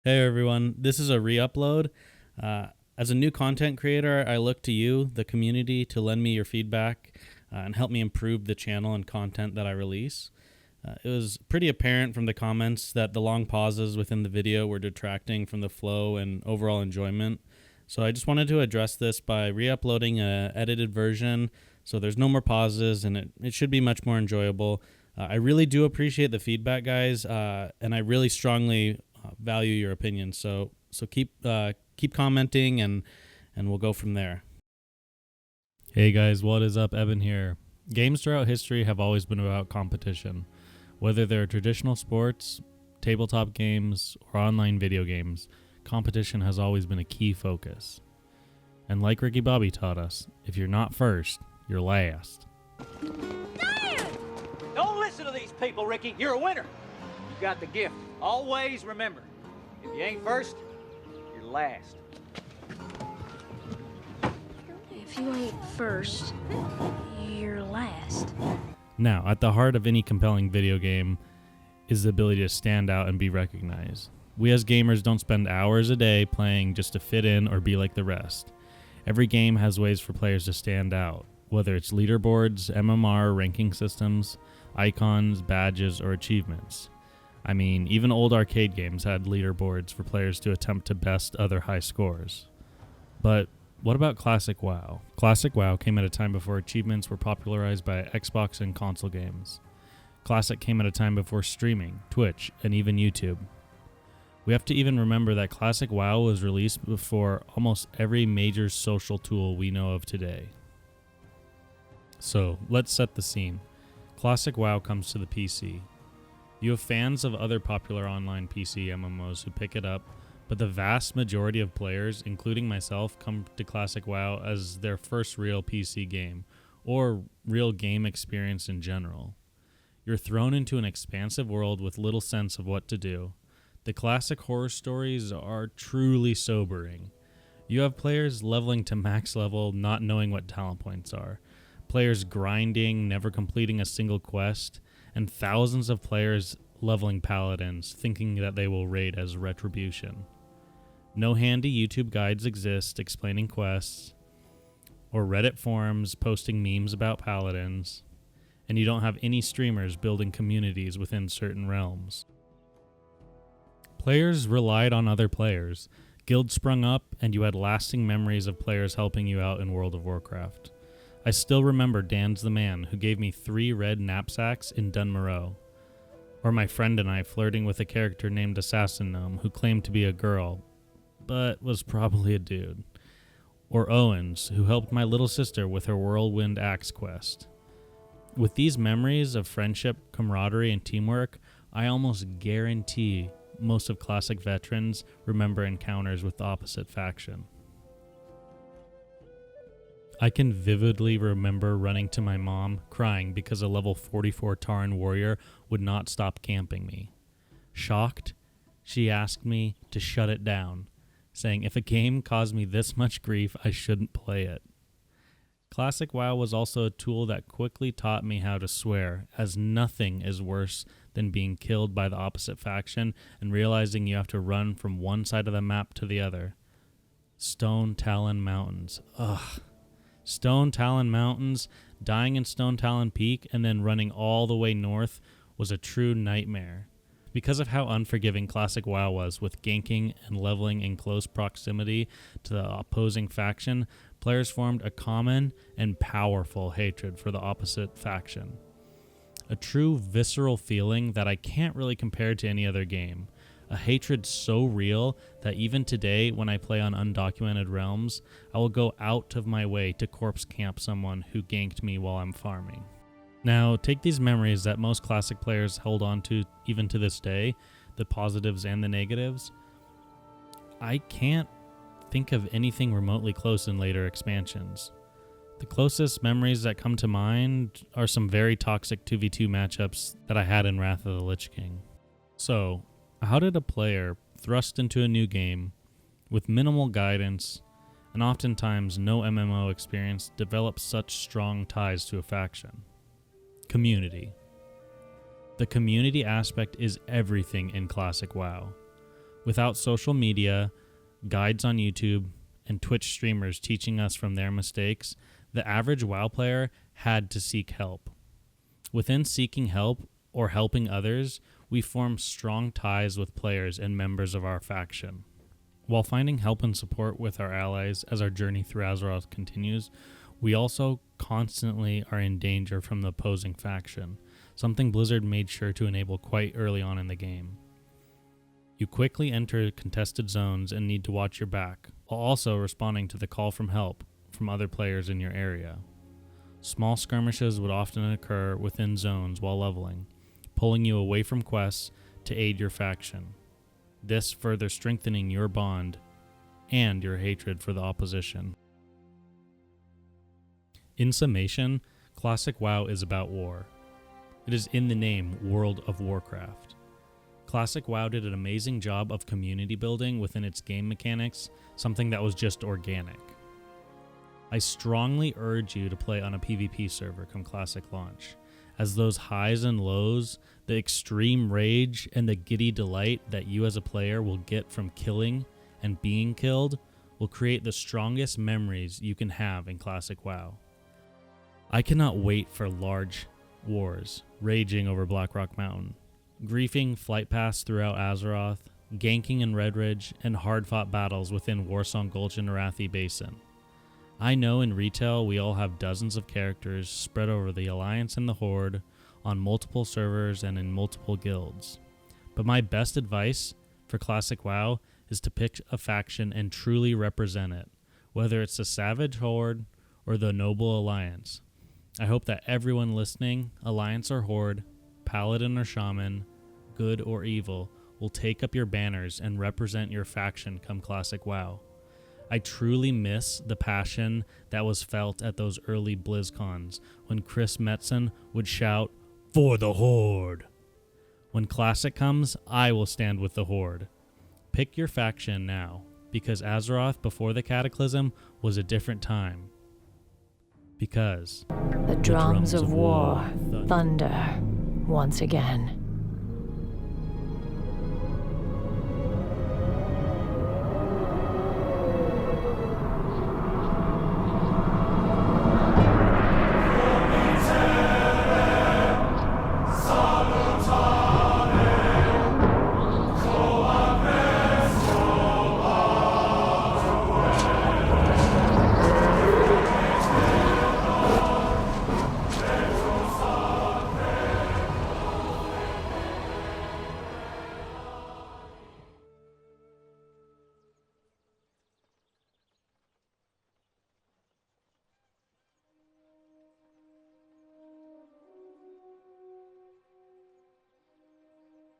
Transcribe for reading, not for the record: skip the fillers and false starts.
Hey everyone, this is a re-upload. As a new content creator, I look to you, the community, to lend me your feedback and help me improve the channel and content that I release. It was pretty apparent from the comments that the long pauses within the video were detracting from the flow and overall enjoyment. So I just wanted to address this by re-uploading an edited version so there's no more pauses and it should be much more enjoyable. I really do appreciate the feedback, guys, and I really strongly value your opinion. So keep commenting and we'll go from there. Hey guys, what is up? Evan here. Games throughout history have always been about competition. Whether they're traditional sports, tabletop games, or online video games, competition has always been a key focus. And like Ricky Bobby taught us, if you're not first, you're last. Dad! Don't listen to these people, Ricky. You're a winner. You got the gift. Always remember, if you ain't first, you're last. If you ain't first, you're last. Now, at the heart of any compelling video game is the ability to stand out and be recognized. We as gamers don't spend hours a day playing just to fit in or be like the rest. Every game has ways for players to stand out, whether it's leaderboards, MMR, ranking systems, icons, badges, or achievements. I mean, even old arcade games had leaderboards for players to attempt to best other high scores. But what about Classic WoW? Classic WoW came at a time before achievements were popularized by Xbox and console games. Classic came at a time before streaming, Twitch, and even YouTube. We have to even remember that Classic WoW was released before almost every major social tool we know of today. So, let's set the scene. Classic WoW comes to the PC. You have fans of other popular online PC MMOs who pick it up, but the vast majority of players, including myself, come to Classic WoW as their first real PC game, or real game experience in general. You're thrown into an expansive world with little sense of what to do. The classic horror stories are truly sobering. You have players leveling to max level, not knowing what talent points are, players grinding, never completing a single quest, and thousands of players leveling paladins, thinking that they will raid as retribution. No handy YouTube guides exist explaining quests, or Reddit forums posting memes about paladins, and you don't have any streamers building communities within certain realms. Players relied on other players. Guilds sprung up, and you had lasting memories of players helping you out in World of Warcraft. I still remember Dan's the Man, who gave me 3 red knapsacks in Dunmoreau. Or my friend and I flirting with a character named Assassin Gnome, who claimed to be a girl, but was probably a dude. Or Owens, who helped my little sister with her Whirlwind Axe quest. With these memories of friendship, camaraderie, and teamwork, I almost guarantee most of Classic veterans remember encounters with the opposite faction. I can vividly remember running to my mom, crying because a level 44 Tauren warrior would not stop camping me. Shocked, she asked me to shut it down, saying if a game caused me this much grief, I shouldn't play it. Classic WoW was also a tool that quickly taught me how to swear, as nothing is worse than being killed by the opposite faction and realizing you have to run from one side of the map to the other. Stone Talon Mountains. Ugh. Stone Talon Mountains, dying in Stone Talon Peak, and then running all the way north was a true nightmare. Because of how unforgiving Classic WoW was with ganking and leveling in close proximity to the opposing faction, players formed a common and powerful hatred for the opposite faction. A true visceral feeling that I can't really compare to any other game. A hatred so real that even today, when I play on undocumented realms, I will go out of my way to corpse camp someone who ganked me while I'm farming. Now, take these memories that most Classic players hold on to even to this day, the positives and the negatives. I can't think of anything remotely close in later expansions. The closest memories that come to mind are some very toxic 2v2 matchups that I had in Wrath of the Lich King. So, how did a player thrust into a new game with minimal guidance and oftentimes no MMO experience develop such strong ties to a faction? Community. The community aspect is everything in Classic WoW. Without social media, guides on YouTube, and Twitch streamers teaching us from their mistakes, the average WoW player had to seek help. Within seeking help or helping others, we form strong ties with players and members of our faction. While finding help and support with our allies as our journey through Azeroth continues, we also constantly are in danger from the opposing faction, something Blizzard made sure to enable quite early on in the game. You quickly enter contested zones and need to watch your back, while also responding to the call from help from other players in your area. Small skirmishes would often occur within zones while leveling, pulling you away from quests to aid your faction. This further strengthening your bond and your hatred for the opposition. In summation, Classic WoW is about war. It is in the name World of Warcraft. Classic WoW did an amazing job of community building within its game mechanics, something that was just organic. I strongly urge you to play on a PvP server come Classic launch, as those highs and lows, the extreme rage, and the giddy delight that you as a player will get from killing and being killed will create the strongest memories you can have in Classic WoW. I cannot wait for large wars raging over Blackrock Mountain, griefing flight paths throughout Azeroth, ganking in Red Ridge, and hard-fought battles within Warsong Gulch and Arathi Basin. I know in retail we all have dozens of characters spread over the Alliance and the Horde, on multiple servers and in multiple guilds. But my best advice for Classic WoW is to pick a faction and truly represent it, whether it's the Savage Horde or the Noble Alliance. I hope that everyone listening, Alliance or Horde, Paladin or Shaman, good or evil, will take up your banners and represent your faction come Classic WoW. I truly miss the passion that was felt at those early BlizzCons when Chris Metzen would shout, "For the Horde!" When Classic comes, I will stand with the Horde. Pick your faction now, because Azeroth before the Cataclysm was a different time. Because The drums of war thunder once again.